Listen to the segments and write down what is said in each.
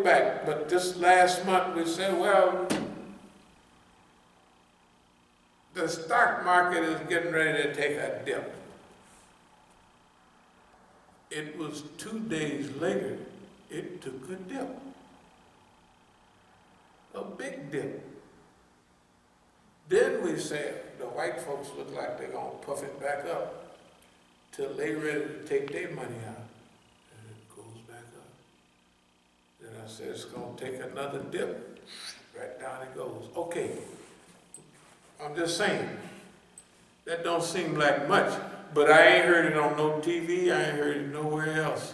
back, but this last month we said, well, the stock market is getting ready to take a dip. It was 2 days later, it took a dip. A big dip. Then we said, the white folks look like they're going to puff it back up till they ready to take their money out. And it goes back up. Then I said, it's going to take another dip. Right down it goes. Okay. I'm just saying, that don't seem like much, but I ain't heard it on no TV, I ain't heard it nowhere else.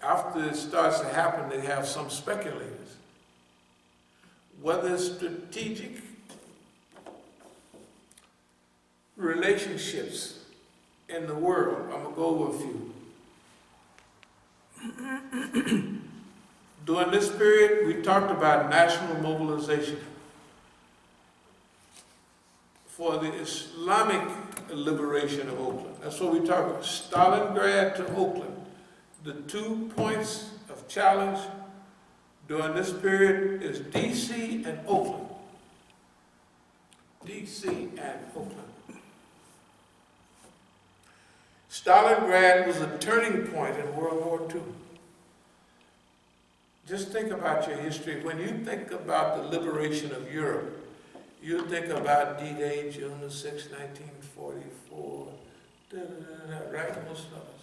After it starts to happen, they have some speculators. Whether it's strategic relationships in the world, I'm gonna go with you. During this period, we talked about national mobilization for the Islamic liberation of Oakland. That's what we talk about, Stalingrad to Oakland. The 2 points of challenge during this period is D.C. and Oakland. D.C. and Oakland. Stalingrad was a turning point in World War II. Just think about your history. When you think about the liberation of Europe, you think about D-Day, June the 6th, 1944, right? Most of us.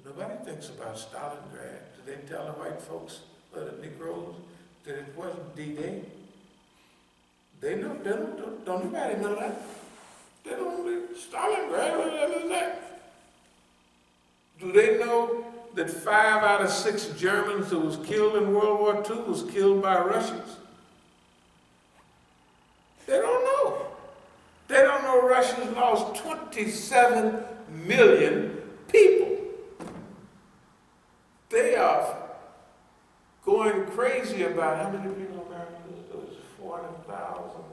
Nobody thinks about Stalingrad. Do they tell the white folks or the Negroes that it wasn't D-Day? They know, don't nobody know that. They don't believe Stalingrad, what the hell is that? Do they know that 5 out of 6 Germans that was killed in World War II was killed by Russians? They don't know. They don't know Russians lost 27 million people. They are going crazy about how many people in America? It was 400,000.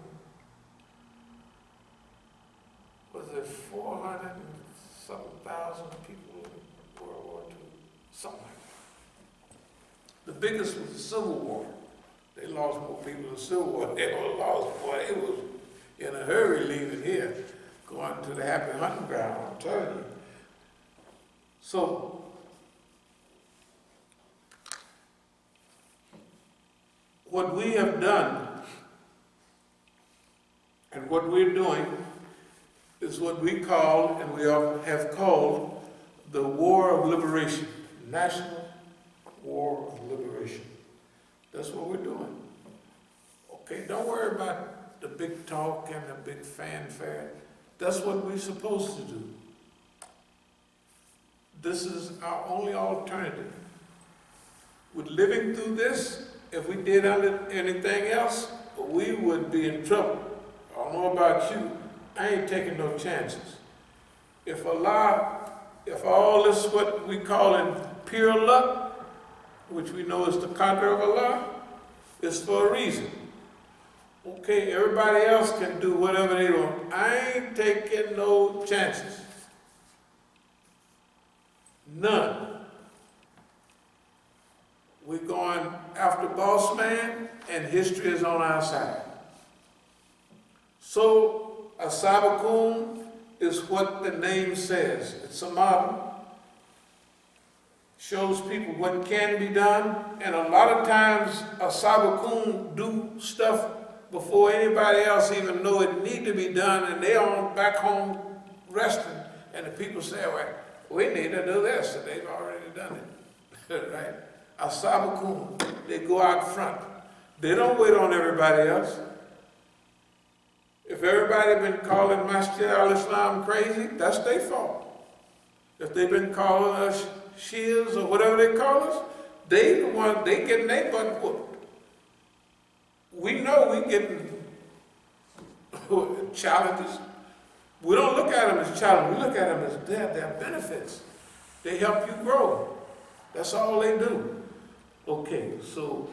Was it 400 and some thousand people in World War II? Something like that. The biggest was the Civil War. They lost more people in the Civil War. They were lost, boy. They was in a hurry leaving here, going to the happy hunting ground, I'm telling you. So, what we have done and what we're doing is what we call, and we have called, the War of Liberation, National War of Liberation. That's what we're doing. Okay, don't worry about the big talk and the big fanfare. That's what we're supposed to do. This is our only alternative. With living through this, if we did anything else, we would be in trouble. I don't know about you, I ain't taking no chances. If all this what we call in pure luck, which we know is the conquer of Allah, is for a reason. Okay, everybody else can do whatever they want. I ain't taking no chances. None. We're going after boss man, and history is on our side. So, As-Sabiqun is what the name says. It's a model. Shows people what can be done, and a lot of times As-Sabiqun do stuff before anybody else even know it need to be done, and they're on back home resting, and the people say, well, we need to do this, and they've already done it, right? As-Sabiqun, they go out front. They don't wait on everybody else. If everybody been calling Masjid al-Islam crazy, that's their fault. If they've been calling us Shias or whatever they call us, they the one, they getting their butt whooped. We know we getting challenges. We don't look at them as challenges, we look at them as their benefits. They help you grow. That's all they do. Okay, so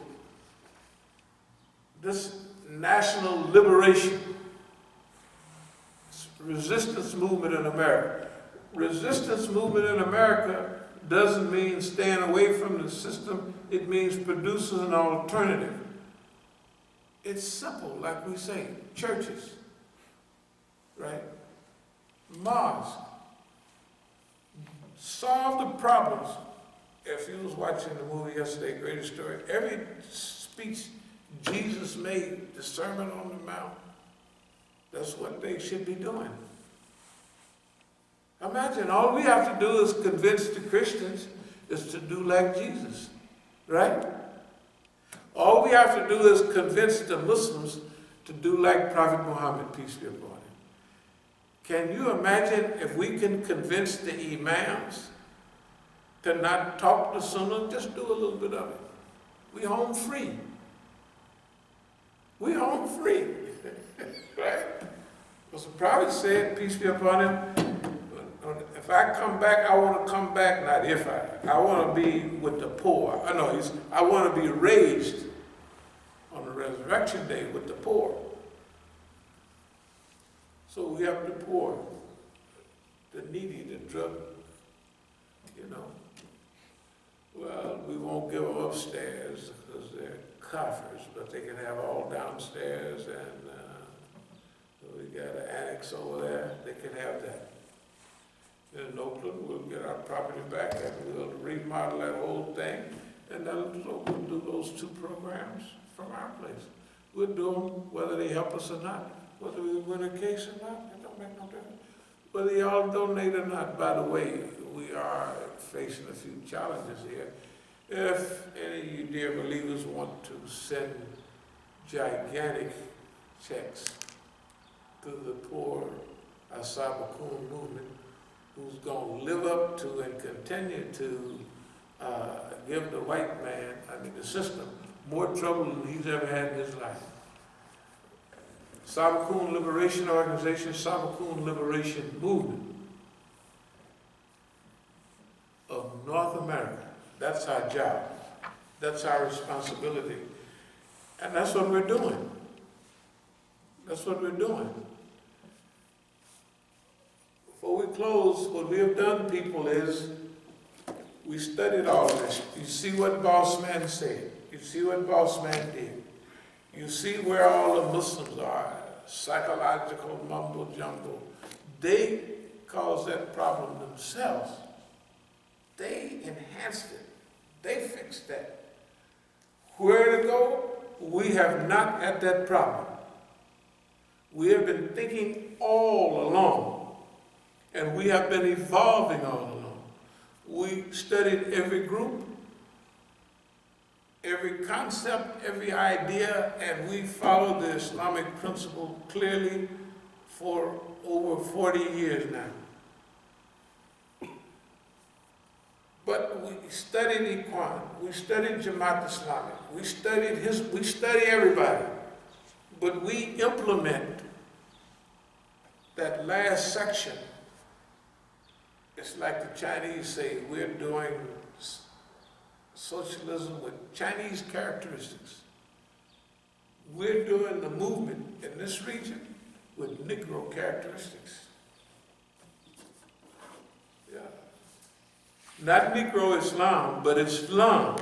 this national liberation, resistance movement in America. Resistance movement in America doesn't mean staying away from the system. It means producing an alternative. It's simple, like we say, churches, right? Mosques. Solve the problems. If you was watching the movie yesterday, Greatest Story, every speech Jesus made, the Sermon on the Mount, that's what they should be doing. Imagine, all we have to do is convince the Christians is to do like Jesus, right? All we have to do is convince the Muslims to do like Prophet Muhammad, peace be upon him. Can you imagine if we can convince the imams to not talk to Sunnah, just do a little bit of it? We home free. We home free, right? Because the Prophet said, peace be upon him, if I come back, I want to come back, not if I want to be with the poor. I want to be raised on the resurrection day with the poor. So we have the poor, the needy, the drug, Well, we won't give them upstairs because they're coffers, but they can have all downstairs, and we got an annex over there, they can have that. In Oakland, we'll get our property back and we'll remodel that whole thing, and then we'll do those 2 programs from our place. We'll do them whether they help us or not. Whether we win a case or not, it don't make no difference. Whether y'all donate or not, by the way, we are facing a few challenges here. If any of you dear believers want to send gigantic checks to the poor As-Sabiqun movement, who's going to live up to and continue to give the white man, the system, more trouble than he's ever had in his life. Sabiqun Liberation Organization, Sabiqun Liberation Movement of North America. That's our job. That's our responsibility. And that's what we're doing. That's what we're doing. Before we close, what we have done, people, is we studied all of this. You see what Boss Man said. You see what Boss Man did. You see where all the Muslims are. Psychological mumbo jumbo. They caused that problem themselves. They enhanced it. They fixed that. Where to go? We have not had that problem. We have been thinking all along, and we have been evolving all along. We studied every group, every concept, every idea, and we followed the Islamic principle clearly for over 40 years now. But we studied Ikhwan, we studied Jamaat Islamic, we study everybody, but we implement that last section. It's like the Chinese say, we're doing socialism with Chinese characteristics. We're doing the movement in this region with Negro characteristics. Yeah. Not Negro Islam, but Islam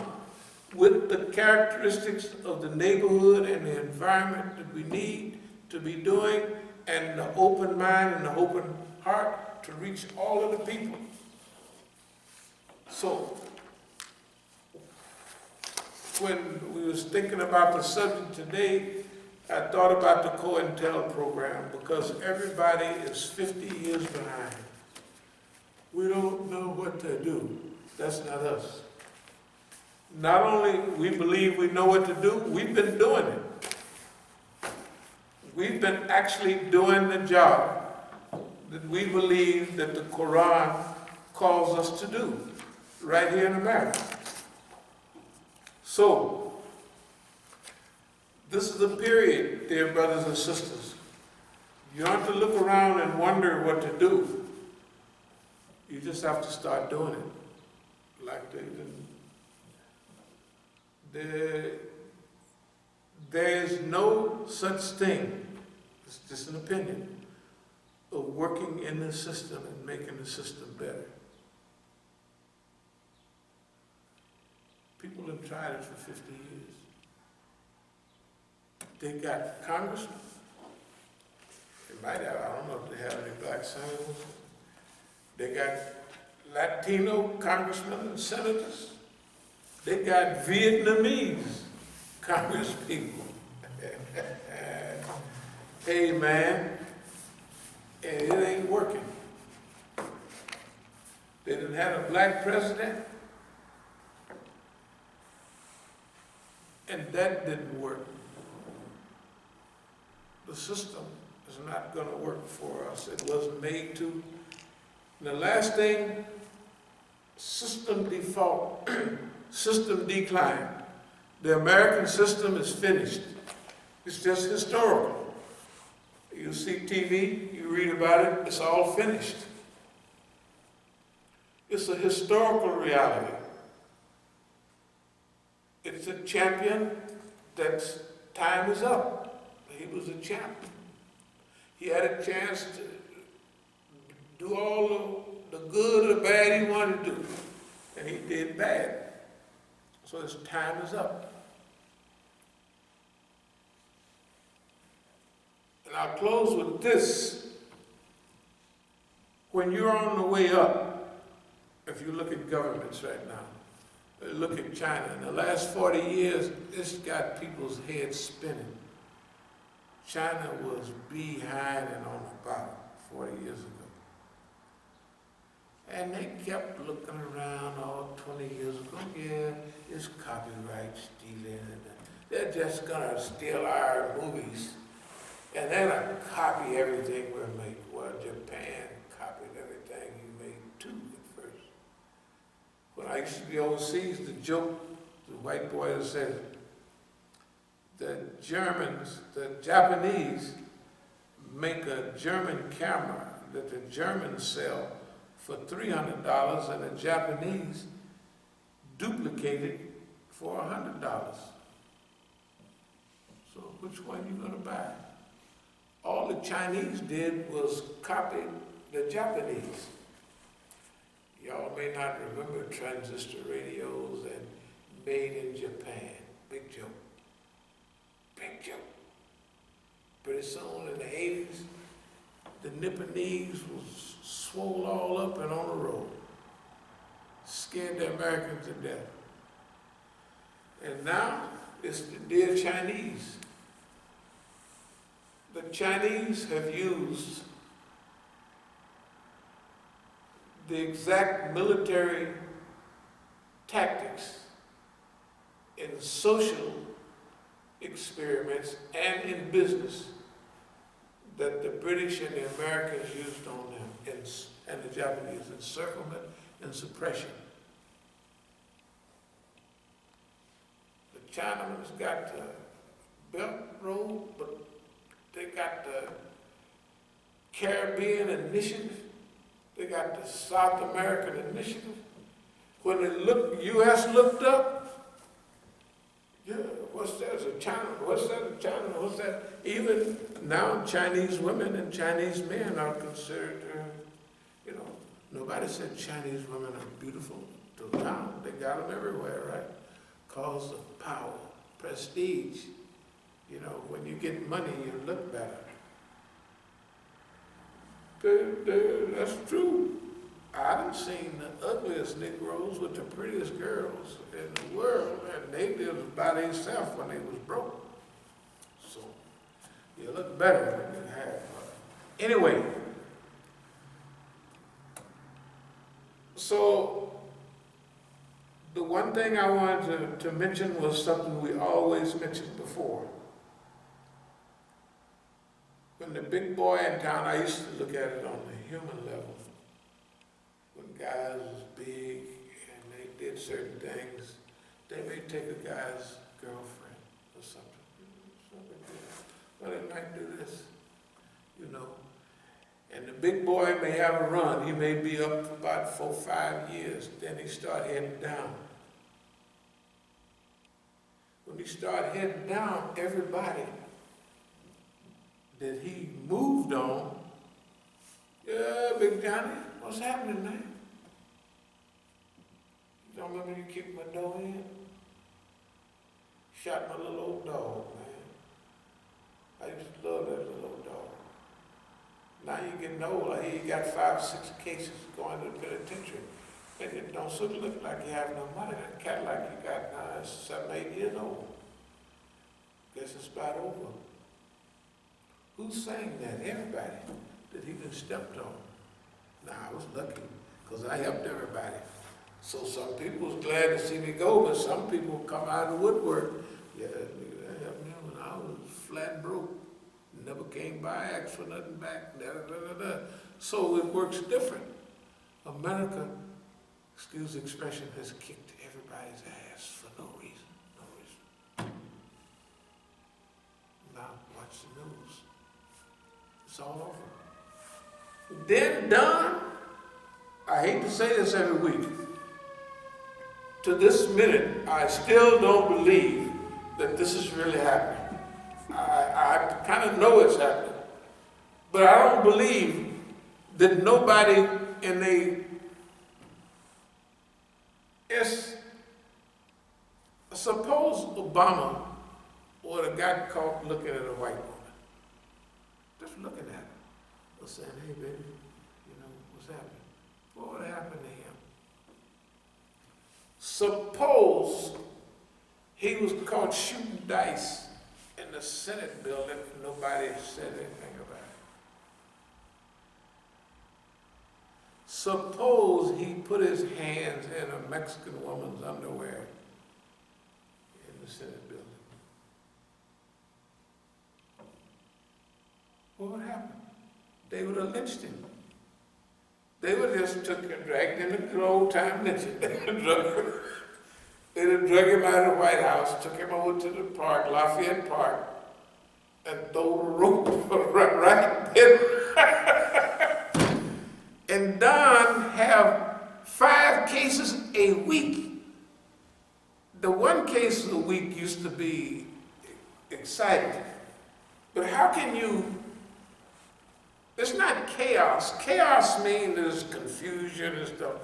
with the characteristics of the neighborhood and the environment that we need to be doing, and the open mind and the open heart to reach all of the people. So, when we was thinking about the subject today, I thought about the COINTEL program, because everybody is 50 years behind. We don't know what to do. That's not us. Not only we believe we know what to do, we've been doing it. We've been actually doing the job that we believe that the Quran calls us to do, right here in America. So, this is the period, dear brothers and sisters. You don't have to look around and wonder what to do. You just have to start doing it. Like there is no such thing, it's just an opinion, of working in the system and making the system better. People have tried it for 50 years. They got congressmen. They might have, I don't know if they have any black senators. They got Latino congressmen and senators. They got Vietnamese congresspeople. Hey man, and it ain't working. They didn't have a black president, and that didn't work. The system is not going to work for us. It wasn't made to. And the last thing, system default, system decline. The American system is finished. It's just historical. You see TV, you read about it, it's all finished. It's a historical reality. It's a champion that's time is up. He was a champion. He had a chance to do all the good or the bad he wanted to do, and he did bad. So his time is up. And I'll close with this. When you're on the way up, if you look at governments right now, look at China. In the last 40 years, this got people's heads spinning. China was behind and on the bottom 40 years ago. And they kept looking around all 20 years ago. Yeah, it's copyright stealing. They're just gonna steal our movies. And they're gonna copy everything we make. Well, Japan copied everything you made too at first. When I used to be overseas, the joke, the white boy that said, the Japanese make a German camera that the Germans sell for $300 and the Japanese duplicate it for $100. So which one you gonna buy? All the Chinese did was copy the Japanese. Y'all may not remember transistor radios and made in Japan. Big joke. Big joke. Pretty soon in the 80s, the Nipponese was swole all up and on the road. Scared the Americans to death. And now, it's the dear Chinese. The Chinese have used the exact military tactics in social experiments and in business that the British and the Americans used on them, and the Japanese, encirclement and suppression. The Chinaman's got the Belt Road, but they got the Caribbean Initiative. They got the South American Initiative. When the U.S. looked up, yeah, what's that? It's a China. What's that? A China. What's that? Even now, Chinese women and Chinese men are considered, nobody said Chinese women are beautiful to town. They got them everywhere, right? Cause of power, prestige. When you get money, you look better. That's true. I done seen the ugliest Negroes with the prettiest girls in the world, and they lived by themselves when they was broke. So, you look better when you have money. Anyway, so the one thing I wanted to mention was something we always mentioned before. When the big boy in town, I used to look at it on the human level. When guys was big and they did certain things, they may take a guy's girlfriend or something. Well, they might do this, And the big boy may have a run. He may be up for about 4 or 5 years. Then he start heading down. When he start heading down, everybody that he moved on, yeah, Big Johnny, what's happening, man? You don't remember you kicked my door in? shot my little old dog, man. I used to love that little old dog. Now you're getting old. I hear you got 5 or 6 cases going to the penitentiary. And it don't look like you have no money. That cat like you got now is 7, 8 years old. Guess it's about over. Who's saying that? Everybody that he been stepped on. Now I was lucky because I helped everybody. So some people was glad to see me go, but some people come out of the woodwork. Yeah, that helped me when I was flat broke. Never came by, asked for nothing back. Da, da, da, da. So it works different. America, excuse the expression, has kicked everybody's ass for no reason. No reason. Now watch the news. It's all over. Then done, I hate to say this every week, to this minute, I still don't believe that this is really happening. I kind of know it's happening, but I don't believe that nobody in suppose Obama would have got caught looking at a white woman, just looking at her, or saying, hey baby, you know, what's happening? What would have happened to him? Suppose he was caught shooting dice in the Senate building and nobody said anything about it. Suppose he put his hands in a Mexican woman's underwear in the Senate building. What would happen? They would have lynched him. They would have just took him, dragged him into the old time lynching. They'd have drug him out of the White House, took him over to the park, Lafayette Park, and throw the rope right there. And Don have 5 cases a week. The 1 case a week used to be exciting. But how can you, it's not chaos. Chaos means there's confusion and stuff.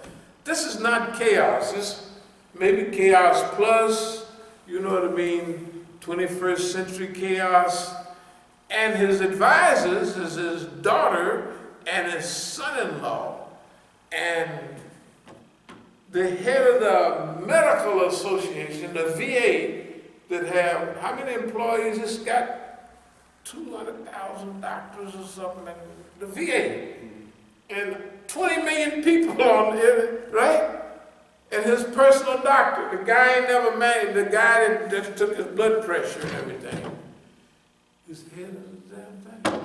This is not chaos. It's maybe chaos plus, you know what I mean, 21st century chaos. And his advisors is his daughter and his son-in-law. And the head of the medical association, the VA, that have, how many employees? It's got 200,000 doctors or something, the VA. And 20 million people on it, right? And his personal doctor, the guy ain't never married, the guy that just took his blood pressure and everything. He's the head of the damn thing.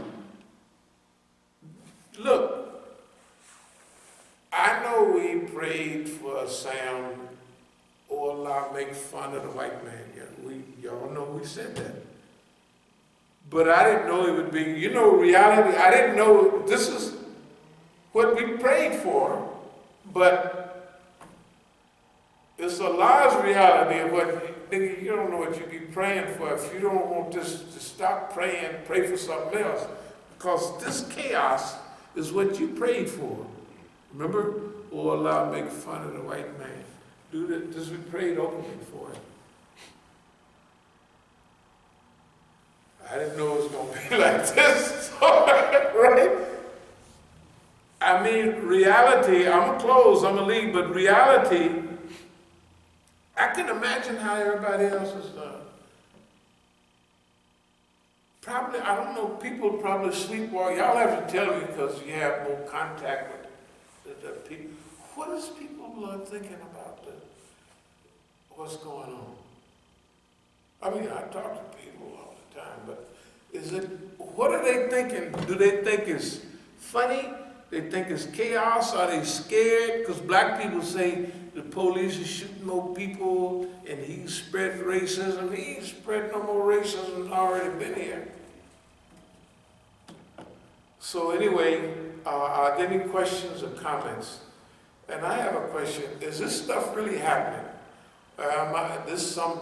Look, I know we prayed for Sam, or Allah make fun of the white man. Yeah, y'all know we said that. But I didn't know it would be, you know, reality. I didn't know this is what we prayed for, but it's Allah's reality of what, nigga, you don't know what you be praying for. If you don't want this to stop praying, pray for something else. Because this chaos is what you prayed for. Remember? Oh, Allah make fun of the white man. Do this, we prayed openly for it. I didn't know it was going to be like this, right? I mean, reality, I'm going to close, I'm going to leave, but reality, I can imagine how everybody else is probably, I don't know, people probably sleepwalk. Y'all have to tell me because you have more contact with the people. What is people thinking about what's going on? I mean, I talk to people all the time, but what are they thinking? Do they think it's funny? They think it's chaos? Are they scared? Because black people say the police is shooting more people and he's spreading racism. He ain't spread no more racism, already been here. So anyway, are there any questions or comments? And I have a question. Is this stuff really happening? This some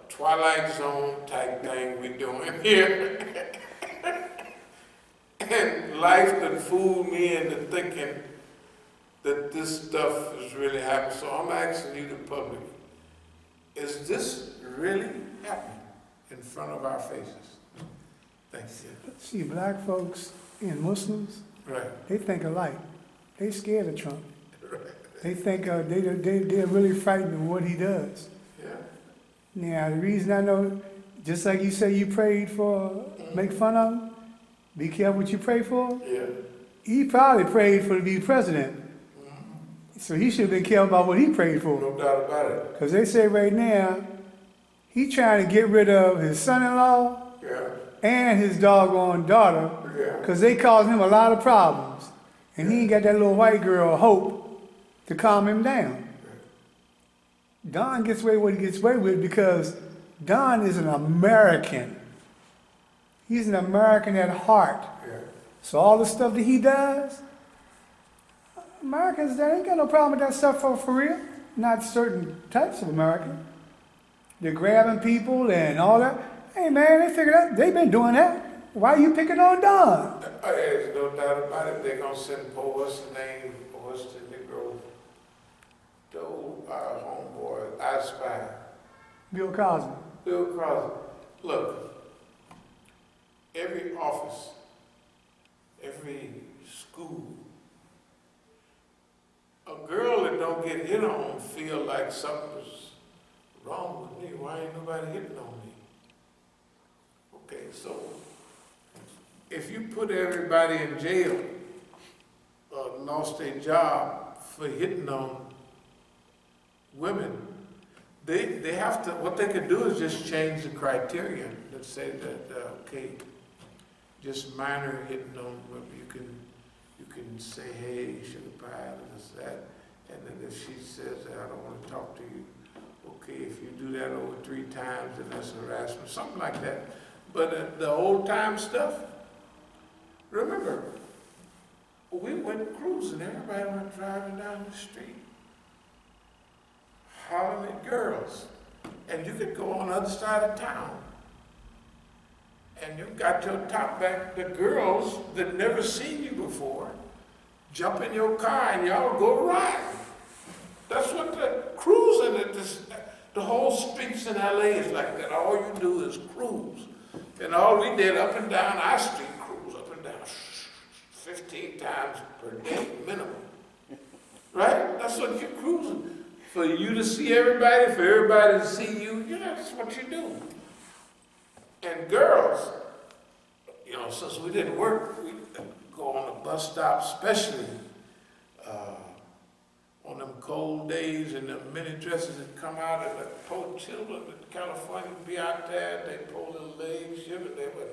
Twilight Zone type thing we're doing here. And life done fooled me into thinking that this stuff is really happening. So I'm asking you, the public, is this really happening in front of our faces? Thanks, yeah. See, black folks and Muslims, Right. they think alike. They scared of Trump. Right. They think they're really frightened of what he does. Yeah. Now, the reason I know, just like you say you prayed for, make fun of him, be careful what you pray for, Yeah. he probably prayed for to be president. So he should have been careful about what he prayed for. No doubt about it. Because they say right now, he trying to get rid of his son-in-law Yeah. and his doggone daughter, Yeah. because they caused him a lot of problems. And he ain't got that little white girl, Hope, to calm him down. Don gets away with what he gets away with because Don is an American. He's an American at heart. Yeah. So all the stuff that he does, Americans, they ain't got no problem with that stuff for real. Not certain types of Americans. They're grabbing people and all that. Hey man, they figured out, they've been doing that. Why are you picking on Don? There's no doubt about it. They're going to send what's the name, what's the Negro, the old homeboy, I Spy. Bill Cosby. Bill Crosby. Look, every office, every school, a girl that don't get hit on feel like something's wrong with me. Why ain't nobody hitting on me? Okay, so if you put everybody in jail or lost their job for hitting on women, they have to, what they can do is just change the criteria. Let's say that, okay, just minor hitting on women. You can say, hey, sugar pie, and this, that. And then if she says, I don't want to talk to you, okay, if you do that over 3 times, then that's harassment, something like that. But the old time stuff, remember, we went cruising, everybody went driving down the street, hollering at girls. And you could go on the other side of town. And you got your top back, the girls that never seen you before, jump in your car and y'all go ride. That's what the cruising at this, the whole streets in LA is like that. All you do is cruise. And all we did up and down our street, cruise up and down 15 times per day minimum. Right? That's what you're cruising. For you to see everybody, for everybody to see you, that's what you do. And girls, since we didn't work, we go on the bus stop, especially on them cold days and the mini dresses that come out, and the poor children in California be out there, they pull their legs, they would